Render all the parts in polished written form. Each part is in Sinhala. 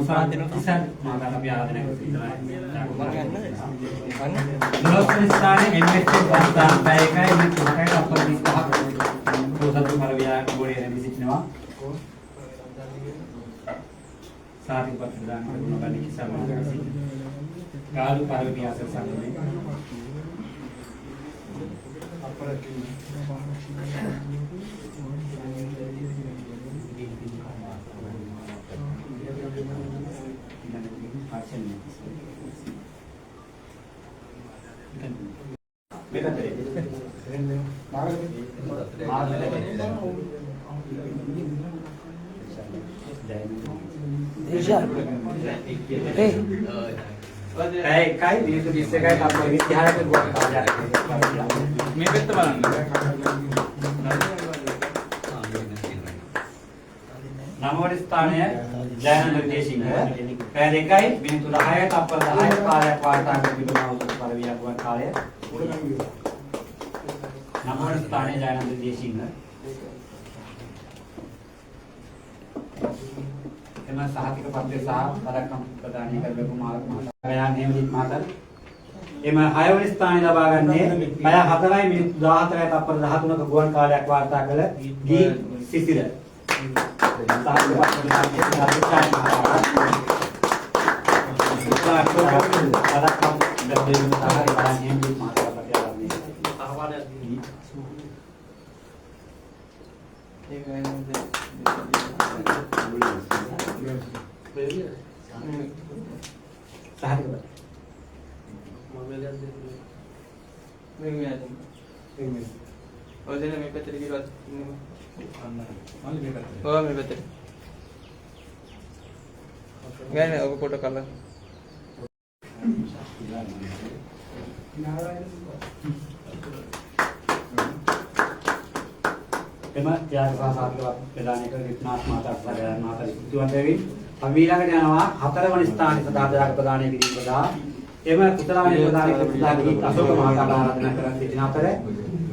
අවසාන කිසන් මාතර අපි ආරාධනය කරනවා. මොනවාද ස්ථානයේ එම්එස් වස්තාන් පැයකයි මේ තුනකට අපර 25ක් පොසතු පරිවියා ගොඩේ රැඳිසිටිනවා. සාතික පත්‍ර දාන කරන බණි කිසම කරසි. කාලු පරිවියා සසන්නේ. අපර Kai di bisa kai apa ini dia ada buat aja. Mepet teman. Nama स्थानය Jayananda දේශිංහ පැය දෙකයි මිනිත්තු 10යි තප්පර 10යි කාලයක් වාර්තා කර තිබෙනවා උසස් පරිවියාපුවන් කාලය. නම स्थानය ජයනන්ද දේශිංහ එම සහතික පත්‍රය සහ පදක්කම් ප්‍රදානය කර ලැබු මාර්ග මහතායන් හේමදීප් මහතා එම 6 වෙනි ස්ථානය ලබා ගන්නේ පැය 4යි මිනිත්තු 14යි තප්පර 13ක ගුවන් කාලයක් වාර්තා කළ දී Sisira Gana aku foto kalah. එම ත්‍යාග සාසාත්ව ප්‍රදානය කර වික්නාත් මාතා සගයන් මාතා ස්තුතිවන්ත වෙමි. අපි ඊළඟට යනවා 4 වෙනි ස්ථානයේ සදා ත්‍යාග ප්‍රදානය කිරීම සඳහා එම කුසලාවනි ප්‍රදානය කර ප්‍රදානී අශෝක මහතාට ආරාධනා කර සිටින අතර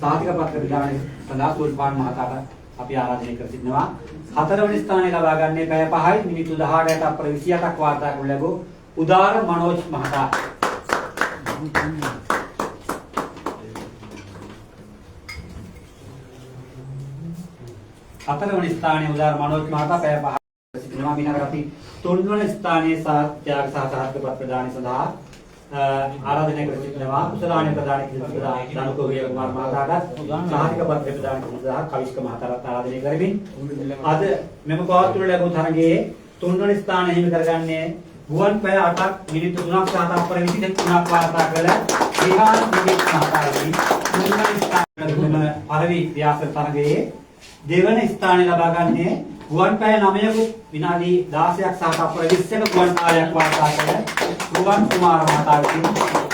සාතික පත්‍ර ප්‍රදානය සඳහා සූල්පාන් මහතාට අපි ආරාධනය කර සිටිනවා. 4 වෙනි ස්ථානය ලබා ගන්නේ පැය 5යි මිනිත්තු 18යි තප්පර 28ක් වාර්තා කරන ලැබූ උදාර මනෝජ් මහතා. හතරවෙනි ස්ථානයේ උදාර මනෝජ් මහතා පැය 5ක් සිටිනවා. ඊළඟට අපි 3 වෙනි ස්ථානයේ ත්‍යාග සහසහත්ක පත් ප්‍රදානය සඳහා ආරාධනය කර සිටිනවා. කුසලාවනි ප්‍රදානය කිරීම දනුකෝවිය කුමාර මහතාට සාහිතික පත්‍ර ප්‍රදානය කිරීම සඳහා කවිෂ්ක මහතාට ආරාධනය කරමින් අද මෙම පවත්වනු ලැබූ තරගයේ 3 වෙනි ස්ථානය හිමි කරගන්නේ ගුවන් පැය 8ක් මිනිත්තු 3ක් සහ තප්පර 23ක් වාර්තා කළ විහාර දිවිත් මහතාගේ 3 වෙනි ස්ථානයේ පළවෙනි ව්‍යාස තරගයේ දෙවන ස්ථානය ලබා ගන්නේ ගුවන් පැය 9ක විනාඩි 16ක් සහ තප්පර 20ක ගුවන් කාලයක් වාර්තා කළ රුවන් කුමාර මහතා විසින්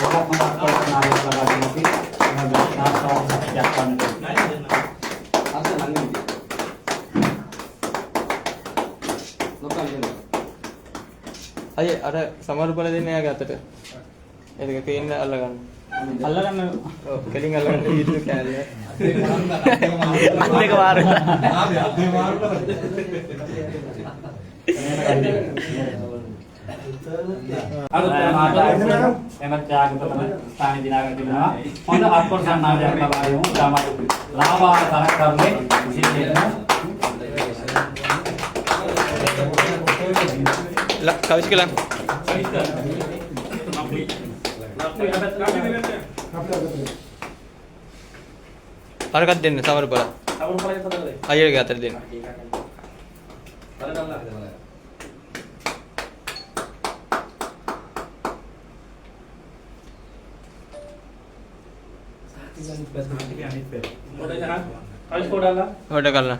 ගොඩක් මතක් ප්‍රශ්නාවක් ලබා දෙනවා. Ayo ada samaru pala දෙන්න යාගේ අතට. ඒක කේන්න අල්ලගන්න. අල්ලගන්න. ඔව් කෙලින් අල්ලගන්න YouTube කැලේ. අන්නේක වාර. අලුත් මාතා එමත් ත්‍යාග ප්‍රථම ස්ථානයේ දිනාගෙන තිබෙනවා. හොඳ අත්පොර සන්නාදයක් ලබා දෙමු. ගාමට ලාභාර තරක් කරන්නේ විශේෂයෙන්ම Kawis lang. Arakat din samaru pala. Ayo ga atar din. Foto කරලා.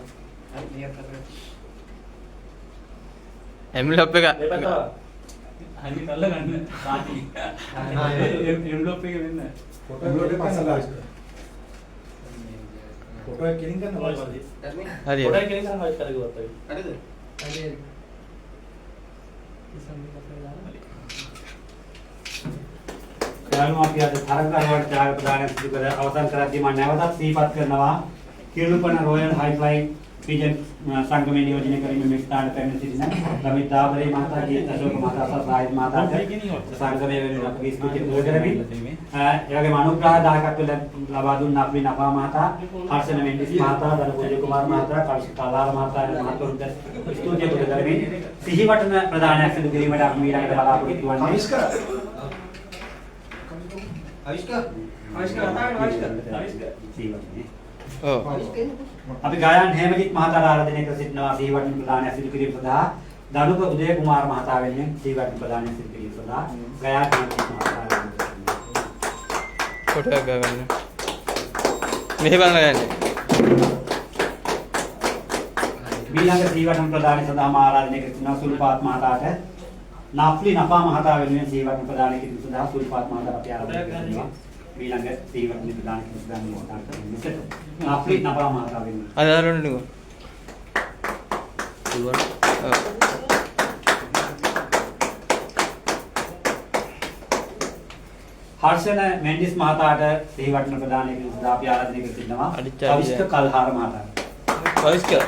envelope එක හරි කරලා ගන්න සාටි envelope එක වෙන්න envelope එක පස්සලා ෆොටෝ එක කිලින් කරන්න ඕනේ හරි ෆොටෝ එක කිලින් කරන්න වයිස් කරගුවත් හරිද හරි යාළුවා අපි අද තරගාවට ත්‍යාග ප්‍රදානය සිදු කර අවසන් කරද්දී මම නැවතත් සිහිපත් කරනවා කිරුළුපන රොයල් හයිෆ්ලයි පිජන් සංගමේ නියෝජනය කිරීම මේ ස්ථානට පැමිණ සිටින ගමිත් දාබරේ මහතා ගීත අශෝක මහතා සහ සාහිත් මහතාට සංගමයේ වෙනුවෙන් අපගේ ස්තුතිය පුද කරමින් ඒ වගේම අනුග්‍රහ දායකත්ව ලබා දුන්න අපේ නපා මහතා හර්ෂණ මෙන්ඩිස් මහතා දනපෝජ කුමාර මහතා කල්ෂි කලාර මහතා මහතුරුන්ට ස්තුතිය පුද කරමින් සිහිවටන ප්‍රදානයක් සිදු කිරීමට අපි ඊළඟට බලාපොරොත්තු වන්නේ ආවිෂ්කාර ඔව්. අපි ගායන් හේමජිත් මහතාට ආරාධනය කර සිටිනවා සිහිවටන ප්‍රදානයක් සිදු කිරීම සඳහා දනුක උදය කුමාර මහතා වෙනුවෙන් සිහිවටන ප්‍රදානයක් සිදු කිරීම සඳහා ගායන් හේමජිත් මහතා ෆොටෝ එකක් ගන්න. මෙහෙ බලන්න ගන්නේ. ඊළඟ සිහිවටන ප්‍රදානය සඳහා ආරාධනය කර සිටිනවා සුල්පාත් මහතාට නාප්ලි නපා මහතා වෙනුවෙන් සිහිවටන ප්‍රදානය කිරීම සඳහා සුල්පාත් මහතාට අපි ආරාධනය කරනවා. ඊළඟ සිහිවටන ප්‍රදානය කිරීම සඳහා මහතාට නාප්ලි නපා මහතා වෙනුවෙන් අදාළවන්න නුඹ. පුළුවන්. ඔව්. හර්ෂණ මෙන්ඩිස් මහතාට සිහිවටන ප්‍රදානය කිරීම සඳහා අපි ආරාධනය කර සිටිනවා අවිෂ්ක කල්හාර මහතාට. අවිෂ්කාර.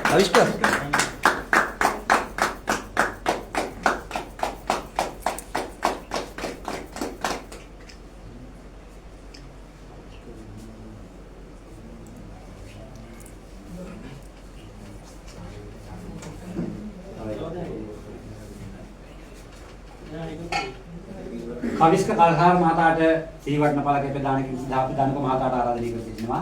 කවිස්ක කල්හාර මහතාට සිහිවටන පළක ප්‍රදාන කිරීම සඳහා අපි දනුක මහතාට ආරාධනය කර සිටිනවා.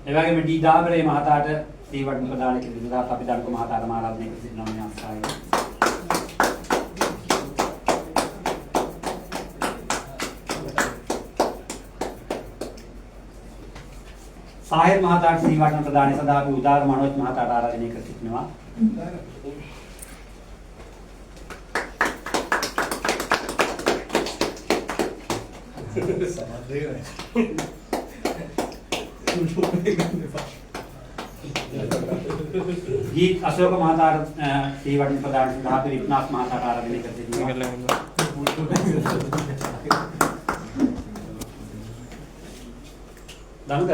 ඒ වගේම ඩී දාබරේ මහතාට සිහිවටන ප්‍රදාන කිරීම සඳහා අපි දනුක මහතාට ආරාධනය කර සිටිනවා මේ අවස්ථාවේ. සාහිර් මහතාට සිහිවටන ප්‍රදානය සඳහා අපි උදාර මනෝජ් මහතාට ආරාධනය කර සිටිනවා. ගීත් අශෝක මහතාට සිහිවටන ප්‍රදානය සඳහා අපි රික්නාස් මහතාට ආරාධනය කර සිටිනවා. දනුක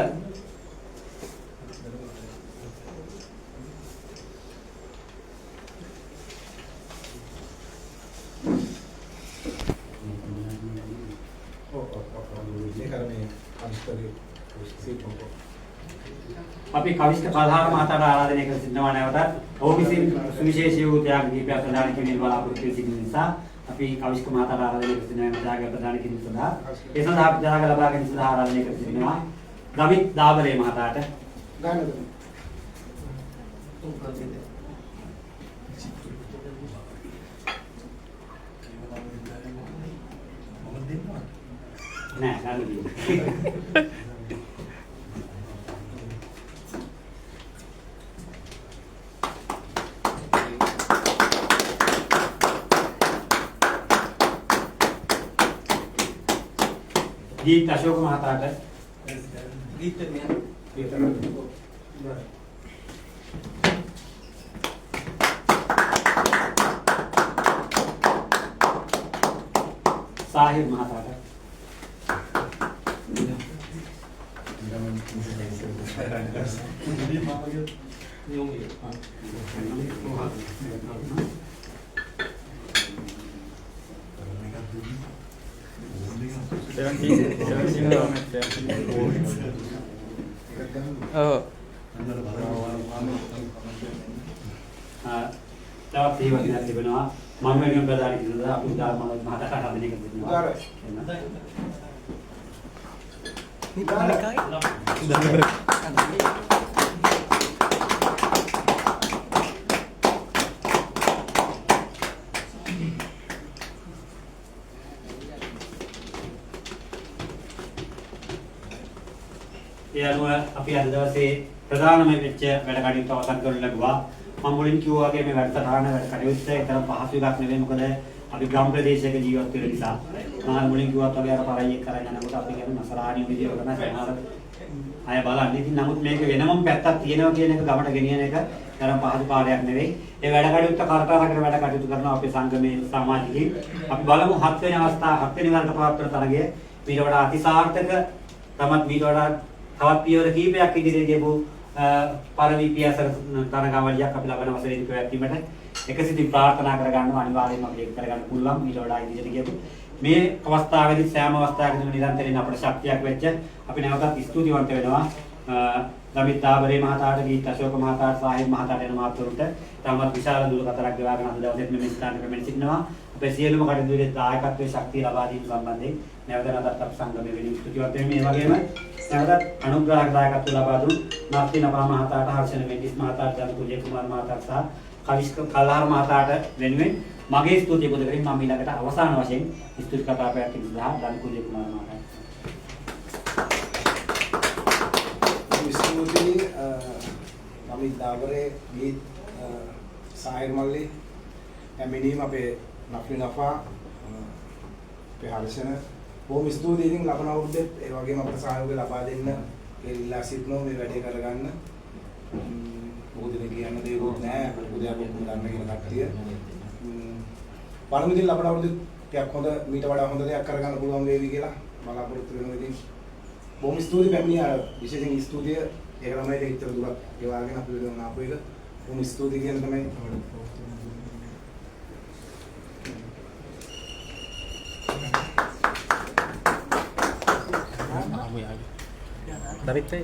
අපි කවිස්ක කල්හාර මහතාට ආරාධනය කර සිටිනවා නැවතත් ඔහු විසින් සුවිශේෂී වූ ත්‍යාග දීපයක් ප්‍රදාන කිරීමේ බලාපොරොත්තු වී සිටින නිසා අපි කවිස්ක මහතාට ආරාධනය කර සිටිනවා ත්‍යාග ප්‍රදාන කිරීම සඳහා ඒ සඳහා අපි ත්‍යාග ලබා ගැනීම සඳහා ආරාධනය කර සිටිනවා ගමිත් දාබරේ මහතාට නෑ ගන්න ගීත අශෝක මහතාට ගීත සාහිර් මහතාට තවත් සිහිවටනක් තිබෙනවා මම වෙනුවෙන් ප්‍රදාන කිරීමද අපි උදාර මනෝජ් මහතාට ආරාධනය කර සිටිනවා. ඒ අනුව අපි අද දවසේ ප්‍රධානම වෙච්ච වැඩ කටයුතු අවසන් කරන්න ලැබුවා. මම මුලින් කිව්වා වගේ මේ වැඩසටහන වැඩ කටයුත්ත ඒතරම් පහසු එකක් නෙවෙයි. මොකද අපි ග්‍රාම ප්‍රදේශයක ජීවත් වෙන නිසා. මම මුලින් කිව්වත් වගේ අර පරාජය කරගෙන යනකොට අපි කියන්නේ මසරාණිය විදියට තමයි සමහර අය බලන්නේ. ඉතින් නමුත් මේක වෙනමම පැත්තක් තියෙනවා කියන එක ගමට ගෙනියන එක තරම් පහසු කාර්යයක් නෙවෙයි. ඒ වැඩ කටයුත්ත කරටාරකට වැඩ කටයුතු කරනවා අපේ සංගමේ සමාජිකයින්. අපි බලමු 7 වෙනි අවස්ථාව 7 වෙනි වරට පවත්වන තරගය මීට වඩා අතිසාර්ථක තමත් මීට වඩා තවත් පියවර කීපයක් ඉදිරියේ ගියපු පරිවිපියසර තරගාවලියක් අපි ලබන වසරේදී පැවැත්වීමට එකසිතින් ප්‍රාර්ථනා කර ගන්නවා අනිවාර්යයෙන්ම අපිට ඒක කරගන්න පුළුවන් මීට වඩා ඉදිරියට ගියපු මේ අවස්ථාවේදී සෑම අවස්ථාවකදීම නිරන්තරයෙන් අපට ශක්තියක් වෙච්ච අපි නැවතත් ස්තුතිවන්ත වෙනවා ගමිත් දාබරේ මහතාට ගීත අශෝක මහතාට සාහිබ් මහතාට යන මහතුරුන්ට තමත් විශාල දුරකතරක් ගෙවාගෙන අද දවසේත් මේ ස්ථානයේ පැමිණ සිටිනවා අපේ සියලුම කටයුතුවලදී දායකත්වයේ ශක්තිය ලබා දීම සම්බන්ධයෙන් නැවත නැවතත් අප සංගමයේ වෙනුවෙන් ස්තුතිවන්ත වෙමි මේ වගේම නැවතත් අනුග්‍රහක දායකත්වය ලබා දුන් නාස්ති නපා මහතාට හර්ෂණ මෙන්ඩිස් මහතාට ජනකුජේ කුමාර මහතාට සහ කවිස්ක කල්හාර මහතාට වෙනුවෙන් මගේ ස්තුතිය පුද කරමින් මම ඊළඟට අවසාන වශයෙන් ස්තුති කතා පැවැත්වීම සඳහා ජනකුජේ කුමාර මහතාට ස්තුතියි ගමිත් දාබරේ ගීත් සාහිර් මල්ලි පැමිණීම අපේ නෆ්ලි නෆා අපේ හර්ෂණ බොහොම ස්තුතියි ඉතින් ලබන අවුරුද්දේ ඒ වගේම අපට සහයෝගය ලබා දෙන්න කියලා සිටිනවා මේ වැඩේ කරගන්න බොහෝ දෙනෙක් කියන්න දෙයක් නැහැ උදේ ගන්න කියන කට්ටිය පළමුදින් ලබන අවුරුද්දේ ටිකක් හොඳ මීට වඩා හොඳ දෙයක් කරගන්න පුළුවන් වේවි කියලා බලාපොරොත්තු වෙනවා ඉතින් බොහොම ස්තුතියි පැමිණියා විශේෂයෙන් ස්තුතිය ඒක තමයි දෙවිතර දුරක් ගෙවාගෙන අපි වෙන ආපු එක බොහොම ස්තුතියි කියන තමයි David Tay.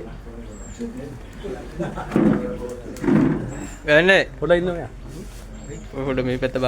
ගන්නේ පොඩ්ඩක් ඉන්න මෙයා. පොඩ්ඩ මේ පැත්ත